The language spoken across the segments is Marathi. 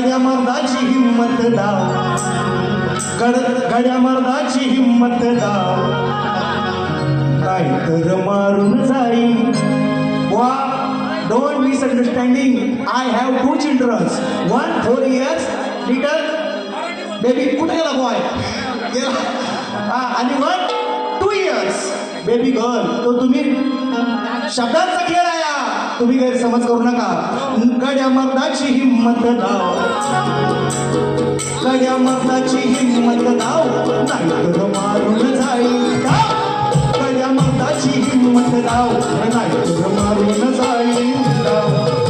गड्या मर्दाची हिम्मत दाव, गड्या मर्दाची हिम्मत दाव, नाहीतर मारून जाईल. वा don't misunderstanding. I have 2 children, 1 4 years little baby. कुठे गेला बॉय गेला, आणि 1 2 years बेबी गर्ल. तो तुम्ही शब्दांचा खेळ आहे, तुम्ही गैरसमज करू नका. गड्या मर्दाची हिम्मत दाव, गड्या मर्दाची हिम्मत दाव, नाहीतर मारून जाईल. गड्या मर्दाची हिम्मत दाव, नाहीतर मारून जाईल.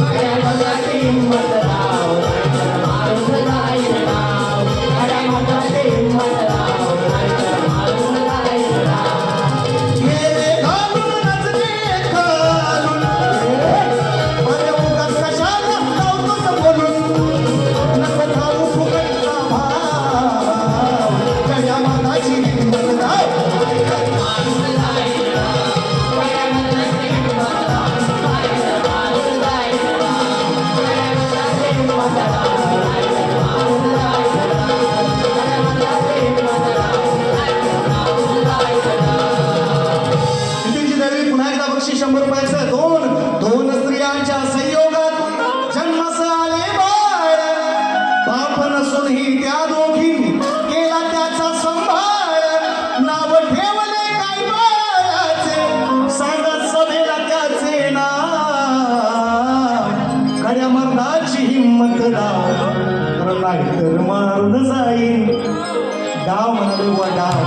गड्या मर्दाची हिम्मत दाव, नाहीतर मारून जाईल. गड्या मर्दाची हिम्मत दाव, नाहीतर मारून जाईल. गेले घालून नजरे घालून, अरे उगाच कशाला लावतोस बोलून, नको खाऊ फुकटचा भाव. गड्या मर्दाची हिम्मत दाव, पुन्हा एकदा बक्षीस 100 रुपयाचं. दोन स्त्रियांच्या संयोगात जन्मास आले बाळ, बाप नसूनही त्या दोघींनी केला त्याचा संभाळ. नाव ठेवले काय बाळाचे, सांगा सभेला त्याचे नाव. खऱ्या मर्दाची हिम्मत दाव, नाहीतर मारून जाईल. डाव म्हणाले वा डाव.